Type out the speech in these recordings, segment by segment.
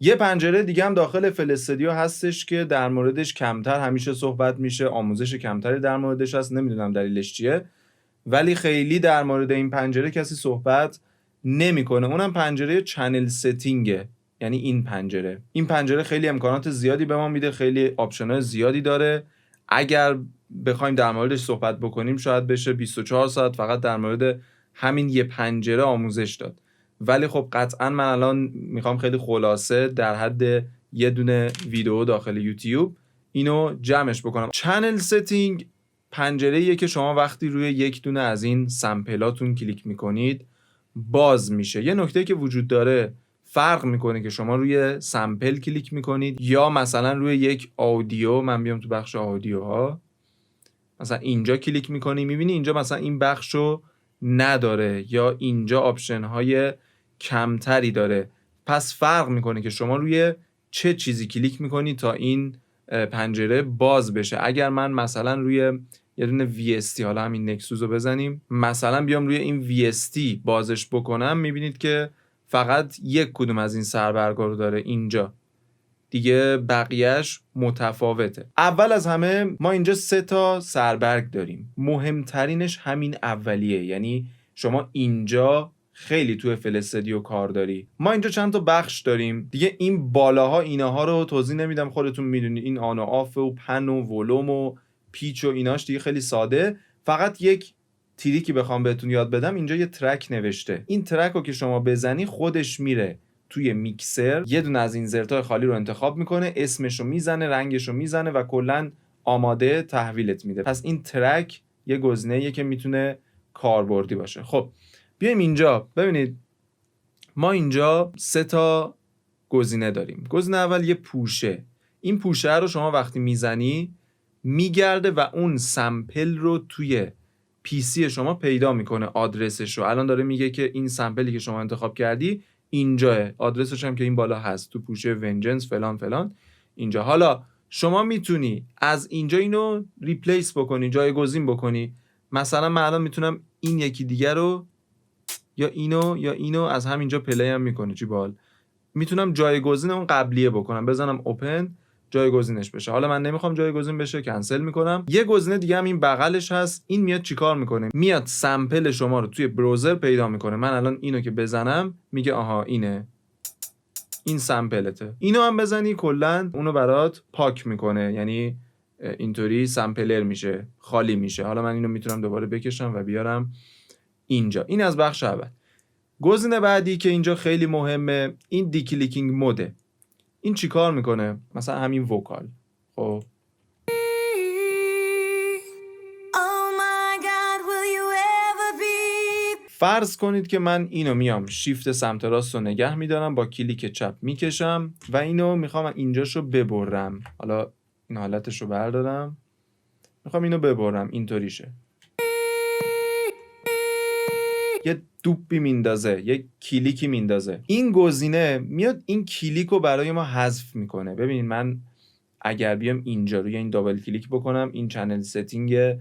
یه پنجره دیگه هم داخل فل استودیو هستش که در موردش کمتر همیشه صحبت میشه، آموزش کمتری در موردش هست، نمیدونم دلیلش چیه، ولی خیلی در مورد این پنجره کسی صحبت نمیکنه. اونم پنجره چنل ستینگه. یعنی این پنجره خیلی امکانات زیادی به ما میده، خیلی آپشن‌های زیادی داره. اگر بخوایم در موردش صحبت بکنیم شاید بشه 24 ساعت فقط در مورد همین یه پنجره آموزش داد. ولی خب قطعا من الان میخوام خیلی خلاصه در حد یه دونه ویدیو داخل یوتیوب اینو جمعش بکنم. چنل ستینگ پنجره‌ایه که شما وقتی روی یک دونه از این سمپلاتون کلیک میکنید باز میشه. یه نکته که وجود داره، فرق میکنه که شما روی سمپل کلیک میکنید یا مثلا روی یک آدیو. من بیام تو بخش آدیوها، مثلا اینجا کلیک میکنی، میبینی اینجا مثلا این بخشو نداره یا اینجا آپشن های کمتری داره. پس فرق میکنه که شما روی چه چیزی کلیک میکنی تا این پنجره باز بشه. اگر من مثلا روی یه دونه VST، حالا همین نکسوس رو بزنیم، مثلا بیام روی این VST بازش بکنم، میبینید که فقط یک کدوم از این سربرگا رو داره اینجا، دیگه بقیهش متفاوته. اول از همه ما اینجا 3 تا سربرگ داریم. مهمترینش همین اولیه، یعنی شما اینجا خیلی توی فل استودیو کار داری. ما اینجا چند تا بخش داریم دیگه. این بالاها اینها رو توضیح نمیدم، خودتون میدونید. این آن و آف و پن و ولوم و پیچ و ایناش دیگه خیلی ساده. فقط یک تریکی بخوام بهتون یاد بدم، اینجا یه ترک نوشته. این ترک رو که شما بزنی خودش میره توی میکسر، یه دونه از این زرتای خالی رو انتخاب میکنه، اسمش رو میزنه، رنگش رو میزنه و کلاً آماده تحویلت میده. پس این ترک یه گزینه‌ایه که میتونه کاربردی باشه. خب بیایم اینجا ببینید، ما اینجا 3 تا گزینه داریم. گزینه اول یه پوشه. این پوشه رو شما وقتی میزنی میگرده و اون سمپل رو توی PC شما پیدا میکنه، آدرسش رو. الان داره میگه که این سمپلی که شما انتخاب کردی اینجاه، آدرسش هم که این بالا هست تو پوشه ونجنس فلان فلان اینجا. حالا شما میتونی از اینجا اینو ریپلیس بکنی، جایگزین بکنی. مثلا من الان میتونم این یکی دیگر رو یا اینو از همینجا پلی هم میکنه. چی بال، میتونم جایگزین اون قبلیه بکنم، بزنم اوپن، جایگزینش بشه. حالا من نمیخوام جایگزین بشه، کنسل میکنم. یه گزینه دیگه هم این بغلش هست. این میاد چیکار میکنه؟ میاد سمپل شما رو توی براوزر پیدا میکنه. من الان اینو که بزنم میگه آها اینه، این سمپلته. اینو هم بزنی کلا اونو برات پاک میکنه، یعنی اینطوری سمپلر میشه، خالی میشه. حالا من اینو میتونم دوباره بکشم و بیارم اینجا. این از بخش اول. گزینه بعدی که اینجا خیلی مهمه، این دیکلیکینگ موده. این چی کار میکنه؟ مثلا همین وکال. خب فرض کنید که من اینو میام شیفت سمت راست رو نگه میدارم، با کلیک چپ میکشم و اینو میخوام اینجاشو ببرم. حالا این حالتش رو بردارم، میخوام اینو ببرم، اینطوریشه. یه دوبی میندازه، یه کلیکی میندازه. این گزینه میاد این کلیک رو برای ما حذف میکنه. ببینید من اگر بیام اینجا روی این دابل کلیک بکنم، این چنل ستینگ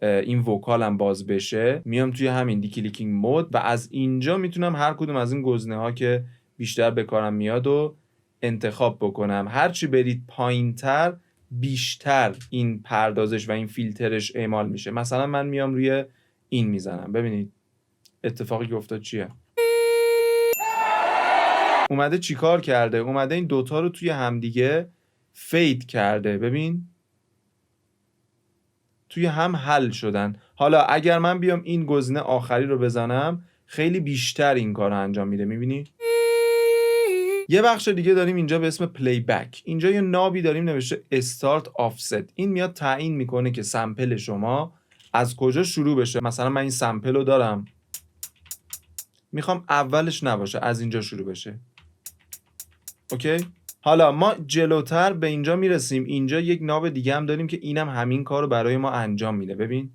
این وکالم باز بشه، میام توی همین دی کلیکینگ مود و از اینجا میتونم هر کدوم از این گزینه ها که بیشتر به کارم میاد و انتخاب بکنم. هرچی برید پایینتر بیشتر این پردازش و این فیلترش اعمال میشه. مثلا من میام روی این میزنم، ببینید اتفاقی که افتاد چیه. اومده چیکار کرده؟ اومده این دوتا رو توی همدیگه فید کرده. ببین توی هم حل شدن. حالا اگر من بیام این گزینه آخری رو بزنم، خیلی بیشتر این کار رو انجام میده. میبینی؟ یه بخش دیگه داریم اینجا به اسم پلی بک. اینجا یه نابی داریم نوشته استارت آفست. این میاد تعیین میکنه که سمپل شما از کجا شروع بشه. مثلا من این سمپل رو دارم، میخوام اولش نباشه، از اینجا شروع بشه. اوکی؟ حالا ما جلوتر به اینجا میرسیم. اینجا یک ناب دیگه هم داریم که اینم همین کار رو برای ما انجام میده. ببین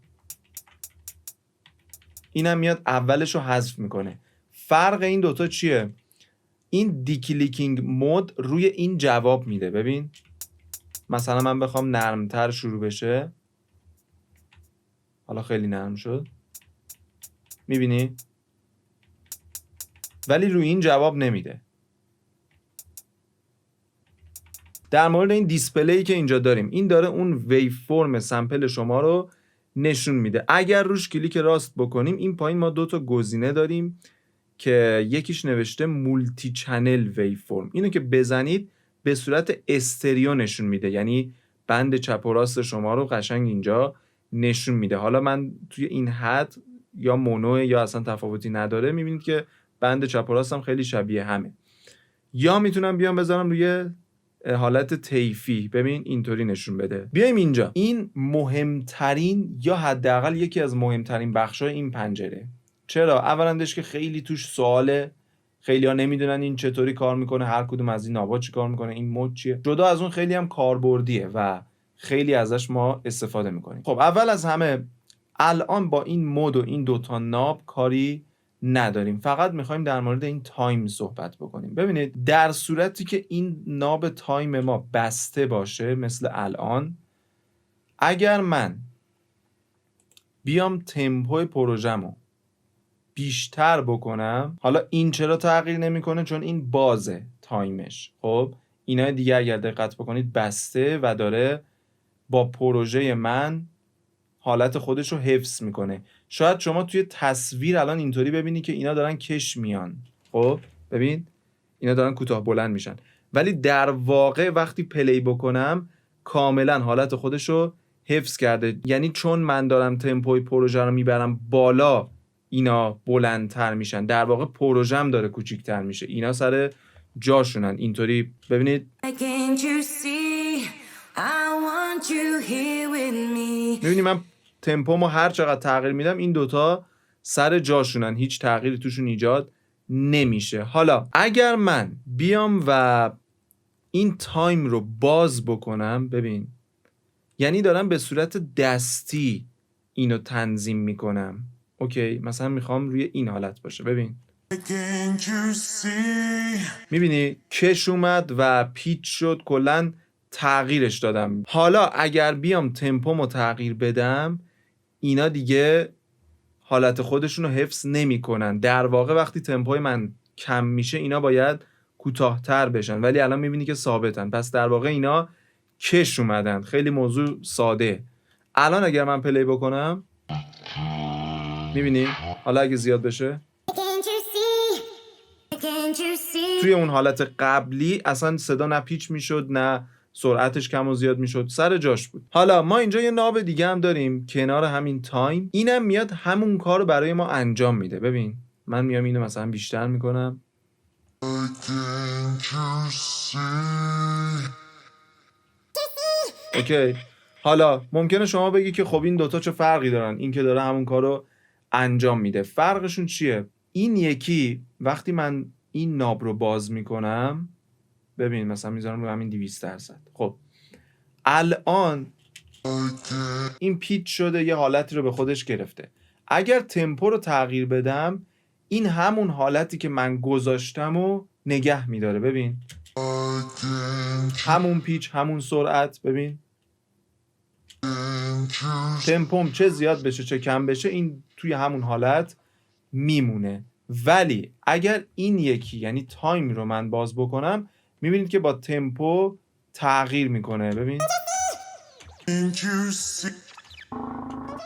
اینم میاد اولش رو حذف میکنه. فرق این دوتا چیه؟ این دیکلیکینگ مود روی این جواب میده. ببین مثلا من بخوام نرمتر شروع بشه، حالا خیلی نرم شد، میبینی؟ ولی روی این جواب نمیده. در مورد این دیسپلی که اینجا داریم، این داره اون ویو فرم سمپل شما رو نشون میده. اگر روش کلیک راست بکنیم، این پایین ما 2 تا گزینه داریم که یکیش نوشته مولتی چنل ویو فرم. اینو که بزنید به صورت استریو نشون میده، یعنی بند چپ و راست شما رو قشنگ اینجا نشون میده. حالا من توی این حد یا مونو یا اصلا تفاوتی نداره، میبینید که بند چپ و راستم خیلی شبیه همه. یا میتونم بیام بذارم روی حالت طیفی، ببین اینطوری نشون بده. بیایم اینجا، این مهمترین یا حداقل یکی از مهمترین بخشای این پنجره. چرا؟ اولندش که خیلی توش سواله، خیلی ها نمیدونن این چطوری کار میکنه، هر کدوم از این نابا چی کار میکنه، این مود چیه. جدا از اون خیلی هم کاربردیه و خیلی ازش ما استفاده میکنیم. خب اول از همه الان با این مود و این 2 تا ناب کاری نداریم، فقط میخوایم در مورد این تایم صحبت بکنیم. ببینید در صورتی که این ناب تایم ما بسته باشه مثل الان، اگر من بیام تمپو پروژمو بیشتر بکنم، حالا این چرا تغییر نمیکنه؟ چون این بازه تایمش. خب اینا دیگه اگر دقت بکنید بسته و داره با پروژه من حالت خودش رو حفظ میکنه. شاید شما توی تصویر الان اینطوری ببینی که اینا دارن کش میان، خب ببین اینا دارن کوتاه بلند میشن، ولی در واقع وقتی پلی بکنم کاملا حالت خودش رو حفظ کرده. یعنی چون من دارم تمپوی پروژه رو میبرم بالا، اینا بلندتر میشن، در واقع پروژم داره کوچیکتر میشه، اینا سر جاشونن. اینطوری ببینید میبینی من تمپومو هر چقدر تغییر میدم این 2 تا سر جاشونن، هیچ تغییری توشون ایجاد نمیشه. حالا اگر من بیام و این تایم رو باز بکنم، ببین یعنی دارم به صورت دستی اینو تنظیم میکنم. اوکی، مثلا میخوام روی این حالت باشه، ببین میبینی کش اومد و پیچ شد، کلن تغییرش دادم. حالا اگر بیام تمپومو تغییر بدم، اینا دیگه حالت خودشون رو حفظ نمی کنن. در واقع وقتی تمپوی من کم میشه اینا باید کوتاه‌تر بشن، ولی الان میبینی که ثابتن، پس در واقع اینا کش اومدن. خیلی موضوع ساده. الان اگر من پلی بکنم میبینی حالا اگه زیاد بشه توی اون حالت قبلی اصلا صدا نه پیچ میشد نه سرعتش کم و زیاد میشد، سر جاش بود. حالا ما اینجا یه ناب دیگه هم داریم کنار همین تایم، اینم میاد همون کار رو برای ما انجام میده. ببین من میام اینو مثلا بیشتر میکنم، اوکی. حالا ممکنه شما بگی که خب این 2 تا چه فرقی دارن؟ این که داره همون کار رو انجام میده. فرقشون چیه؟ این یکی وقتی من این ناب رو باز میکنم، ببین مثلا میذارم رو همین 200%، خب الان این پیچ شده، یه حالتی رو به خودش گرفته. اگر تمپو رو تغییر بدم، این همون حالتی که من گذاشتم و نگه میداره. ببین همون پیچ، همون سرعت. ببین تمپوم چه زیاد بشه چه کم بشه این توی همون حالت میمونه. ولی اگر این یکی یعنی تایم رو من باز بکنم، میبینید که با تمپو تغییر میکنه. ببین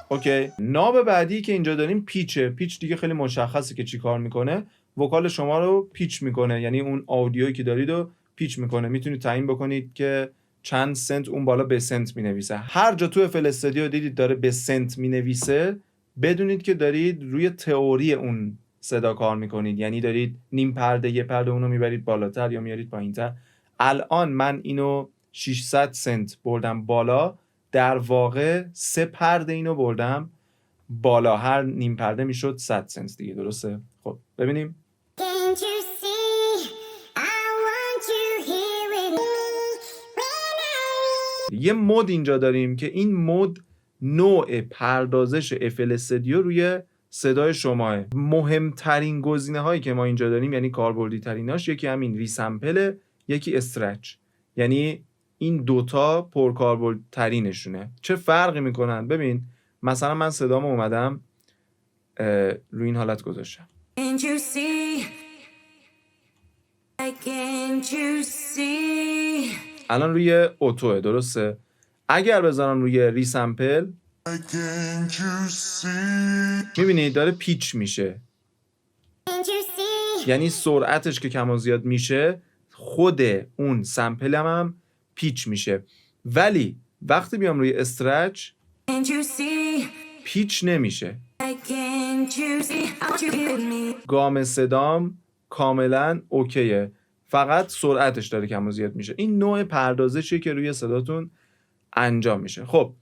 اوکی. ناب بعدی که اینجا داریم پیچه. پیچ دیگه خیلی مشخصه که چی کار میکنه، وکال شما رو پیچ میکنه، یعنی اون آدیویی که دارید رو پیچ میکنه. میتونید تعیین بکنید که چند سنت اون بالا به سنت مینویسه. هر جا تو FL استودیو دیدید داره به سنت مینویسه، بدونید که دارید روی تئوری اون صدا کار میکنید، یعنی دارید نیم پرده یه پرده اونو میبرید بالاتر یا میارید پایینتر. الان من اینو 600 سنت بردم بالا، در واقع 3 پرده اینو بردم بالا، هر نیم پرده میشد 100 سنت دیگه، درسته؟ خب ببینیم یه مود اینجا داریم که این مود نوع پردازش FL استودیو روی صدای شماه. مهمترین گزینه هایی که ما اینجا داریم، یعنی کاربردی تریناش، یکی همین ریسمپل، یکی استرچ. یعنی این 2 تا پرکاربرد ترینشونه. چه فرقی میکنن؟ ببین مثلا من صدامو اومدم روی این حالت گذاشتم، الان روی اوتوه، درسته؟ اگر بذارم روی ریسمپل میبینید داره پیچ میشه، یعنی سرعتش که کم و زیاد میشه خود اون سمپل هم پیچ میشه. ولی وقتی بیام روی استرچ پیچ نمیشه، گام صدام کاملا اوکیه، فقط سرعتش داره کم و زیاد میشه. این نوع پردازشیه که روی صداتون انجام میشه. خب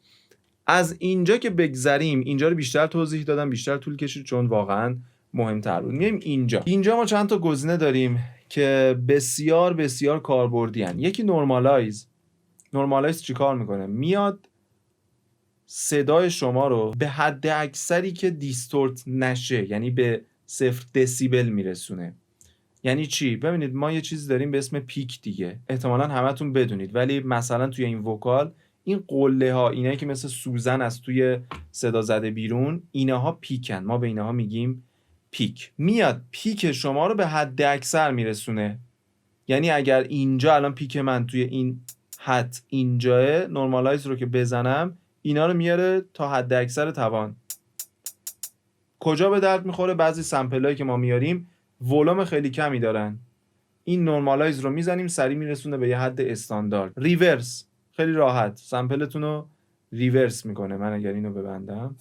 از اینجا که بگذریم، اینجا رو بیشتر توضیح دادم، بیشتر طول کشید چون واقعا مهمتر بود. میایم اینجا ما چند تا گزینه داریم که بسیار بسیار کاربردی هن. یکی نورمالایز چی کار میکنه؟ میاد صدای شما رو به حد اکثری که دیستورت نشه، یعنی به 0 دسیبل میرسونه. یعنی چی؟ ببینید ما یه چیز داریم به اسم پیک دیگه، احتمالاً همتون بدونید، ولی مثلا توی این وکال این قله ها، اینایی که مثل سوزن از توی صدا زده بیرون، اینها پیکن، ما به اینها میگیم پیک. میاد پیک شما رو به حد اکثر میرسونه. یعنی اگر اینجا الان پیک من توی این حد اینجاه، نورمالایز رو که بزنم اینا رو میاره تا حد اکثر توان. کجا به درد میخوره؟ بعضی سمپلایی که ما میاریم ولوم خیلی کمی دارن، این نورمالایز رو میزنیم سریع میرسونه به یه حد استاندارد. ریورس خیلی راحت سمپلتون رو ریورس میکنه. من اگر اینو ببندم،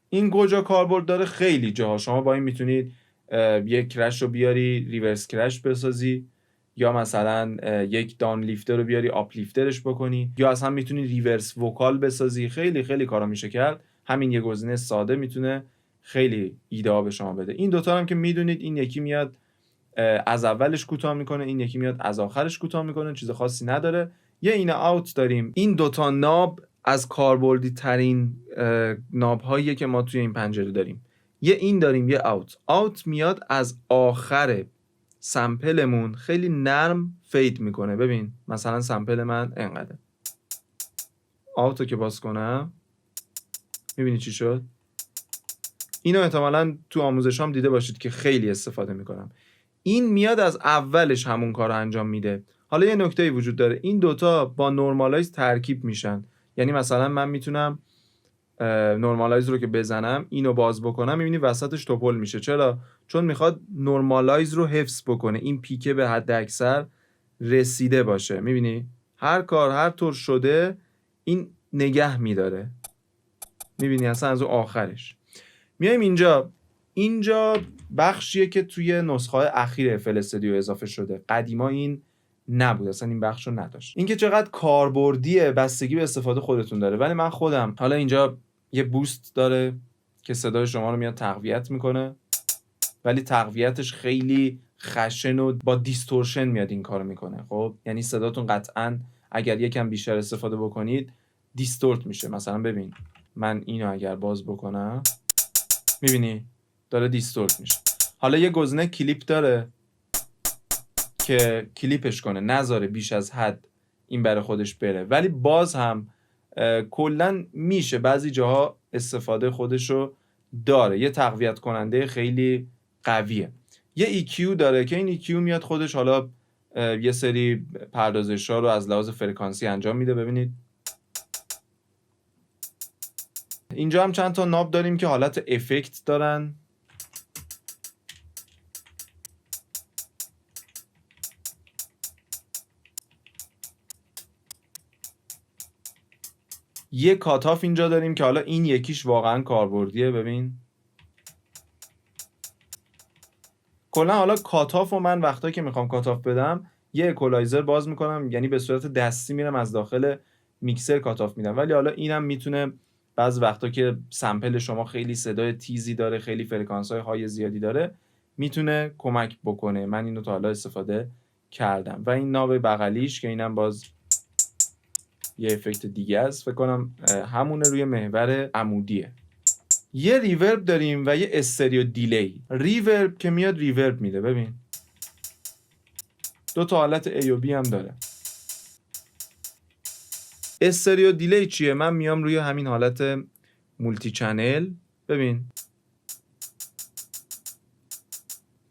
این کجا کاربرد داره؟ خیلی جاها. شما با این میتونید یک کرش رو بیاری ریورس کرش بسازی، یا مثلا یک دان لیفتر رو بیاری آپ لیفترش بکنی، یا اصلا میتونی ریورس وکال بسازی. خیلی خیلی کارا میشه کرد. همین یه گزینه ساده میتونه خیلی ایده ها به شما بده. این دوتا هم که میدونید، این یکی میاد از اولش کوتاه میکنه، این یکی میاد از آخرش کوتاه میکنه، چیز خاصی نداره. یه این اوت داریم. این دوتا ناب از کاربردی ترین ناب هاییه که ما توی این پنجره داریم. یه این داریم، یه اوت میاد از آخر سمپلمون خیلی نرم فید میکنه. ببین مثلا سمپل من اینقدر، اوتو که باز کنم میبینی چی شد؟ اینو احتمالاً تو آموزش هم دیده باشید که خیلی استفاده میکنم. این میاد از اولش همون کار رو انجام میده. حالا یه نکته‌ای وجود داره، این دوتا با نورمالایز ترکیب میشن. یعنی مثلا من میتونم نورمالایز رو که بزنم اینو باز بکنم، میبینی وسطش توپل میشه. چرا؟ چون میخواد نورمالایز رو حفظ بکنه، این پیکه به حد اکثر رسیده باشه. میبینی هر کار هر طور شده این نگه میداره. میبینی اصلا از اون آخرش. میایم اینجا بخشیه که توی نسخه اخیر اف استودیو اضافه شده. قدیما این نبود، اصلا این بخشو نداشت. اینکه چقدر کاربردیه بستگی به استفاده خودتون داره. ولی من خودم حالا اینجا یه بوست داره که صدای شما رو میاد تقویت میکنه، ولی تقویتش خیلی خشن و با دیستورشن میاد این کارو میکنه. خب یعنی صداتون قطعا اگر یکم بیشتر استفاده بکنید دیستورت میشه. مثلا ببین من اینو اگر باز بکنم میبینی داره دیستورت میشه. حالا یه گزینه کلیپ داره که کلیپش کنه، نذاره بیش از حد این برای خودش بره، ولی باز هم کلن میشه بعضی جاها استفاده خودشو داره. یه تقویت کننده خیلی قویه. یه EQ داره که این EQ میاد خودش حالا یه سری پردازش ها رو از لحاظ فرکانسی انجام میده. ببینید اینجا هم چند تا ناب داریم که حالت افکت دارن. یه کاتاف اینجا داریم که حالا این یکیش واقعا کاربردیه. ببین کلا حالا کاتاف و من وقتایی که میخوام کاتاف بدم یه اکولایزر باز میکنم، یعنی به صورت دستی میرم از داخل میکسر کاتاف میدم. ولی حالا اینم میتونه بعض وقتا که سمپل شما خیلی صدای تیزی داره، خیلی فرکانس های های زیادی داره، میتونه کمک بکنه. من اینو تا حالا استفاده کردم. و این ناب بغلیش که اینم باز یه افکت دیگه است، فکر کنم همونه، روی محور عمودیه. یه ریورب داریم و یه استریو دیلی. ریورب که میاد ریورب میده. ببین دو تا حالت A و B هم داره. استریو دیلی چیه؟ من میام روی همین حالت مولتی چنل، ببین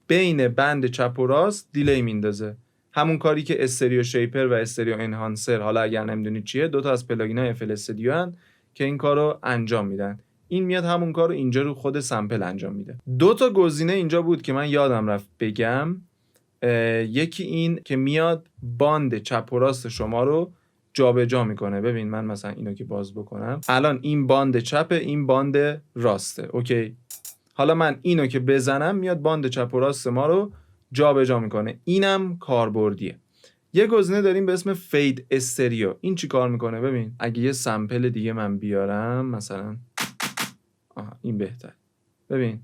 بین بند چپ و راست دیلی میندازه. همون کاری که استریو شیپر و استریو انهانسر، حالا اگر نمیدونید چیه، دوتا از پلاگین‌های اف ال استودیو هستن که این کارو انجام میدن. این میاد همون کارو اینجا رو خود سمپل انجام میده. دو تا گزینه اینجا بود که من یادم رفت بگم. یکی این که میاد باند چپ و راست شما رو جابجا میکنه. ببین من مثلا اینو که باز بکنم، الان این باند چپه، این باند راسته. اوکی، حالا من اینو که بزنم میاد باند چپ و راست ما رو جابجا میکنه. اینم کاربردیه. یه گزینه داریم به اسم فید استریو. این چی کار میکنه؟ ببین اگه یه سمپل دیگه من بیارم، مثلا این بهتر. ببین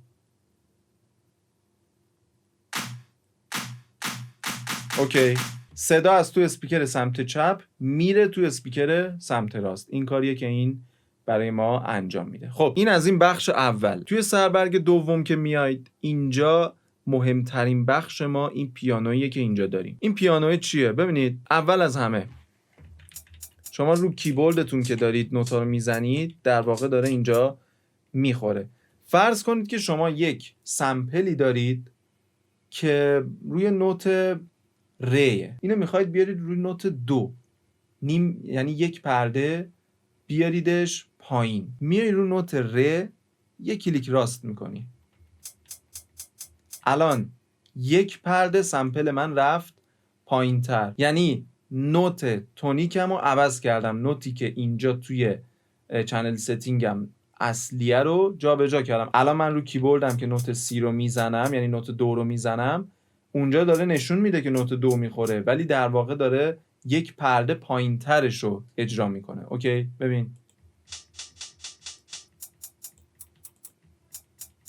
اوکی، صدا از تو اسپیکر سمت چپ میره تو اسپیکر سمت راست. این کاریه که این برای ما انجام میده. خب این از این بخش اول. توی سربرگ دوم که میایید اینجا، مهمترین بخش ما این پیانویه که اینجا داریم. این پیانوی چیه؟ ببینید اول از همه شما رو کیبوردتون که دارید نوتا رو میزنید، در واقع داره اینجا میخوره. فرض کنید که شما یک سمپلی دارید که روی نوت ریه، اینو میخواید بیارید روی نوت دو نیم، یعنی یک پرده بیاریدش پایین. میای رو نوت ره، یک کلیک راست میکنی. الان یک پرده سمپل من رفت پایین تر، یعنی نوت تونیکم رو عوض کردم. نوتی که اینجا توی چنل ستینگم اصلیه رو جا به جا کردم. الان من رو کیبوردم که نوت سی رو میزنم، یعنی نوت دو رو میزنم، اونجا داره نشون میده که نوت دو میخوره، ولی در واقع داره یک پرده پایین ترش رو اجرا میکنه. اوکی، ببین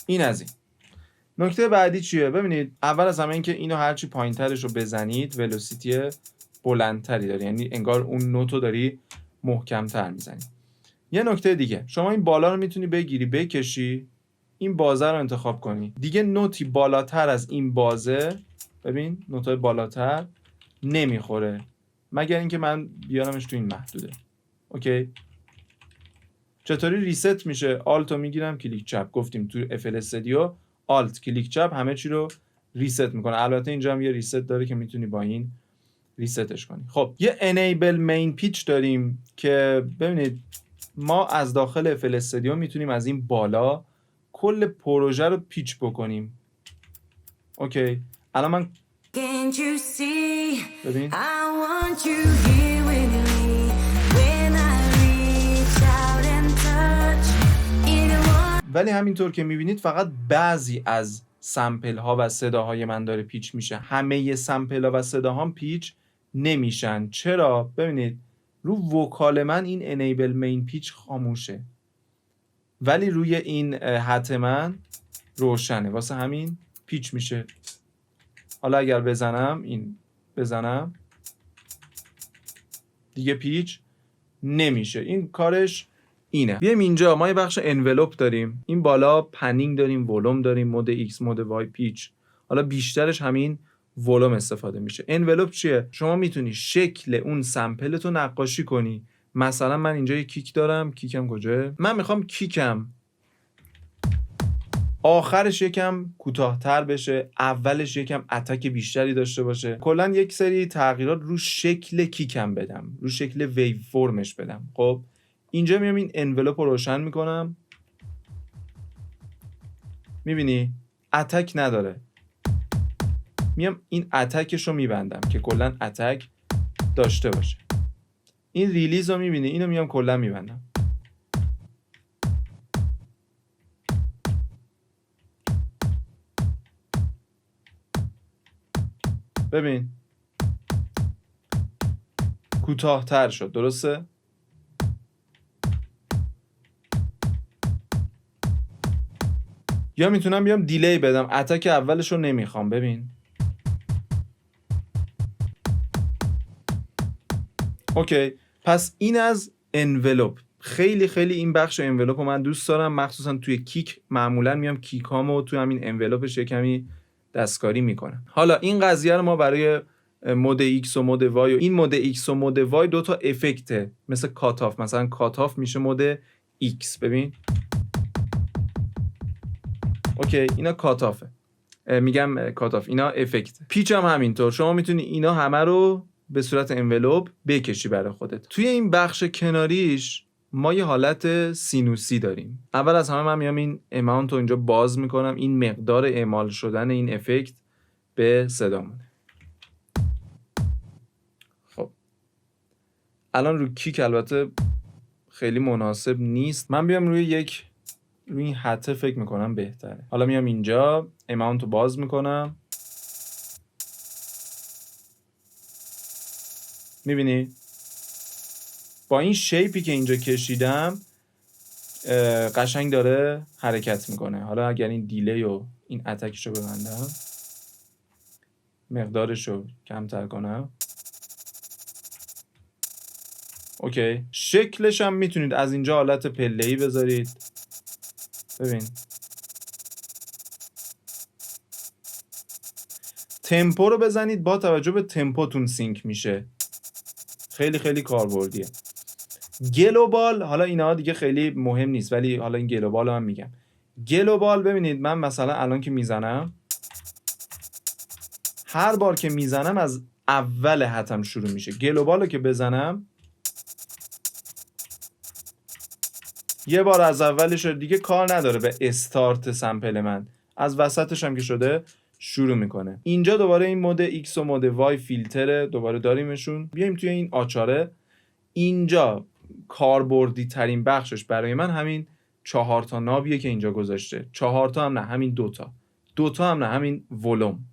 این از این. نکته بعدی چیه؟ ببینید اول از همه این که اینو هرچی پایین ترش رو بزنید ولوسیتی بلندتری داری، یعنی انگار اون نوتو داری محکمتر میزنی. یه نکته دیگه، شما این بالا رو میتونی بگیری بکشی، این بازه رو انتخاب کنی. دیگه نوتی بالاتر از این بازه، ببین نوتای بالاتر نمیخوره مگر اینکه من بیارمش تو این محدوده. اوکی، چطوری ریست میشه؟ آلت رو میگیرم کلیک چپ. گفتیم تو اف ال استودیو آلت کلیک چپ همه چی رو ریست میکنه. البته اینجا هم یه ریست داره که میتونی با این ریستش کنی. خب یه انیبل مین پیچ داریم که ببینید ما از داخل اف ال استودیو میتونیم از این بالا کل پروژه رو پیچ بکنیم. اوکی، الان من ببین ولی همینطور که میبینید فقط بعضی از سمپل ها و صداهای من داره پیچ میشه. همه سمپل ها و صداهام پیچ نمیشن. چرا؟ ببینید رو وکال من این انیبل مین پیچ خاموشه، ولی روی این هت من روشنه، واسه همین پیچ میشه. حالا اگر بزنم، این بزنم دیگه پیچ نمیشه. این کارش اینه. بیایم اینجا ما یه بخش انولوپ داریم. این بالا پنینگ داریم، ولوم داریم، مود ایکس، مود وای، پیچ. حالا بیشترش همین ولوم استفاده میشه. انولوپ چیه؟ شما میتونی شکل اون سمپلتو نقاشی کنی. مثلا من اینجا یه کیک دارم. کیکم کجاست؟ من میخوام کیکم آخرش یکم کوتاه‌تر بشه، اولش یکم اتک بیشتری داشته باشه. کلا یک سری تغییرات رو شکل کیکم بدم، رو شکل ویو فرمش بدم. خب اینجا میام این انولوپ رو روشن میکنم، میبینی اتک نداره. میام این اتکش رو میبندم که کلا اتک داشته باشه. این ریلیز رو میبینی، اینو میام کلا میبندم. ببین کوتاه‌تر شد، درسته؟ یا میتونم بیام دیلی بدم، اتک اولش رو نمیخوام. ببین اوکی، پس این از انولوپ. خیلی خیلی این بخش انولوپ رو من دوست دارم، مخصوصا توی کیک. معمولا میام کیکامو توی همین انولوپش کمی دستکاری میکنم. حالا این قضیه رو ما برای مود ایکس و مود وای، و این مود ایکس و مود وای دو تا افکته مثل کات آف. مثلا کات آف میشه مود ایکس. ببین اوکی، اینا کات آفه. میگم کات آف، اینا افکت. پیچ هم همینطور، شما میتونی اینا همه رو به صورت انولوپ بکشی برای خودت. توی این بخش کناریش ما یه حالت سینوسی داریم. اول از همه من میام این اماونت رو اینجا باز میکنم، این مقدار اعمال شدن این افکت به صدامونه. خب الان رو کیک البته خیلی مناسب نیست، من بیام روی این حته فکر میکنم بهتره. حالا میام اینجا اماونت رو باز میکنم، میبینی با این شیپی که اینجا کشیدم قشنگ داره حرکت میکنه. حالا اگر این دیلی و این اتکش رو ببندم، مقدارش رو کمتر کنم، اوکی. شکلش هم میتونید از اینجا حالت پله‌ای بذارید. ببین تمپو رو بزنید، با توجه به تمپوتون سینک میشه. خیلی خیلی کاربردیه. گلوبال، حالا اینا دیگه خیلی مهم نیست، ولی حالا این گلوبال رو هم میگم. گلوبال ببینید من مثلا الان که میزنم، هر بار که میزنم از اول حتم شروع میشه. گلوبال رو که بزنم یه بار از اولش دیگه کار نداره به استارت سمپل من، از وسطش هم که شده شروع میکنه. اینجا دوباره این مود X و مود Y فیلتره، دوباره داریمشون. بیایم توی این آچاره، اینجا کاربردی ترین بخشش برای من همین 4 تا نابیه که اینجا گذاشته. 4 تا هم نه، همین 2 تا. 2 تا هم نه، همین ولوم.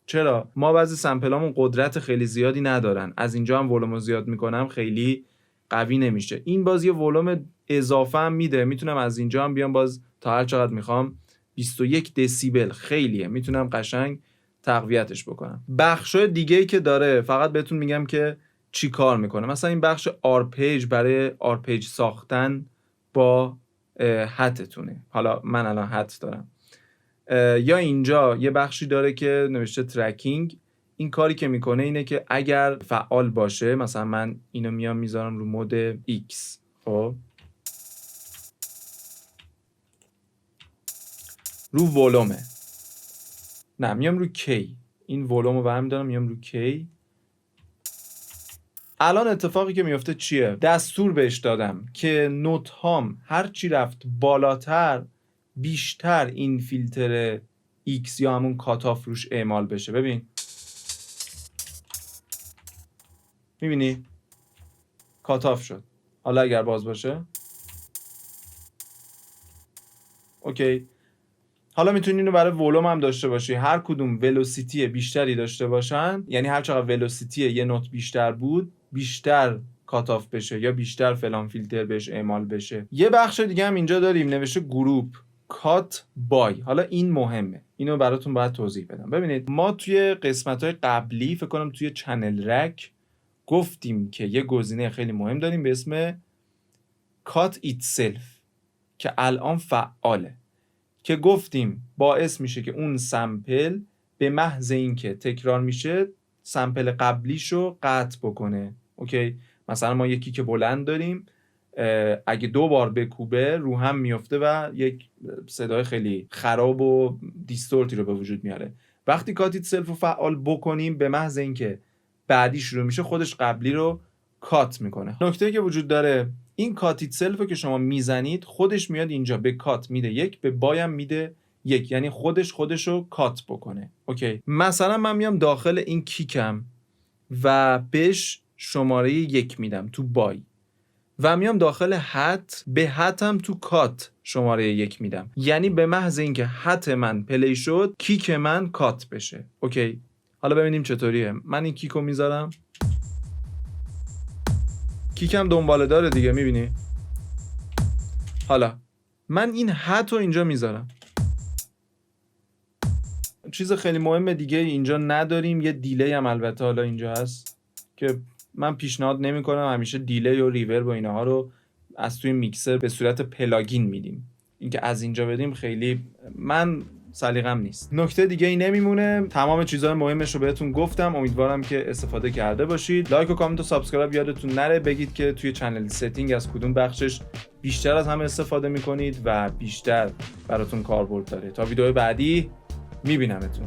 چرا؟ ما بعضی سمپلامون قدرت خیلی زیادی ندارن، از اینجا هم ولومو زیاد میکنم خیلی قوی نمیشه. این باز یه ولوم اضافه هم میده، میتونم از اینجا هم بیام باز تا هر چقدر میخوام. 21 دسیبل خیلیه، میتونم قشنگ تقویتش بکنم. بخشای دیگه‌ای که داره فقط بهتون میگم که چی کار میکنه. مثلا این بخش آرپیج برای آرپیج ساختن با حتتونه. حالا من الان حت دارم. یا اینجا یه بخشی داره که نوشته ترکینگ. این کاری که میکنه اینه که اگر فعال باشه، مثلا من اینو میام میذارم رو مود X، خب رو ولومه، نه میام رو K، این ولوم رو برمی‌دارم میام رو K. الان اتفاقی که میفته چیه؟ دستور بهش دادم که نوت هام هر چی رفت بالاتر بیشتر این فیلتر X یا همون کاتاف روش اعمال بشه. ببین میبینی کاتاف شد. حالا اگر باز باشه اوکی. حالا میتونی اینو برای ولوم هم داشته باشی، هر کدوم ولوسیتی بیشتری داشته باشن، یعنی هر چقدر ولوسیتی یه نوت بیشتر بود بیشتر کاتاف بشه یا بیشتر فلان فیلتر بهش اعمال بشه. یه بخش دیگه هم اینجا داریم نوشته گروپ کات بای. حالا این مهمه، اینو براتون باید توضیح بدم. ببینید ما توی قسمت‌های قبلی فکر کنم توی چنل رک گفتیم که یه گزینه خیلی مهم داریم به اسم کات ایتسلف که الان فعاله، که گفتیم باعث میشه که اون سمپل به محض اینکه تکرار میشه سمپل قبلیشو قطع بکنه. اوکی، مثلا ما یکی که بلند داریم، اگه 2 بار بکوبه رو هم میفته و یک صدای خیلی خراب و دیستورتی رو به وجود میاره. وقتی کاتیت سلف رو فعال بکنیم به محض اینکه بعدی شروع میشه خودش قبلی رو کات میکنه. نکته که وجود داره این کاتیت سلف رو که شما میزنید خودش میاد اینجا به کات میده 1، به بایم میده 1، یعنی خودش رو کات بکنه. اوکی، مثلا من میام داخل این کیکم و بهش شماره 1 میدم تو بای و میام داخل حت به حتم تو کات شماره 1 میدم، یعنی به محض اینکه حت من پلی شد کیک من کات بشه. اوکی، حالا ببینیم چطوریه. من این کیکو میذارم، کیکم دنباله داره دیگه، میبینی؟ حالا من این حت رو اینجا میذارم. چیز خیلی مهم دیگه اینجا نداریم، یه دیلی هم البته حالا اینجا هست که من پیشنهاد نمی کنم. همیشه دیلی و ریورب و اینها رو از توی میکسر به صورت پلاگین میدیم، اینکه از اینجا بدیم خیلی من سلیقم نیست. نکته دیگه ای نمیمونه، تمام چیزهای مهمش رو بهتون گفتم. امیدوارم که استفاده کرده باشید. لایک و کامنت و سابسکرایب یادتون نره. بگید که توی چنل ستینگ از کدوم بخشش بیشتر از همه استفاده میکنید و بیشتر براتون کاربرد داره. تا ویدیو بعدی میبینمتون.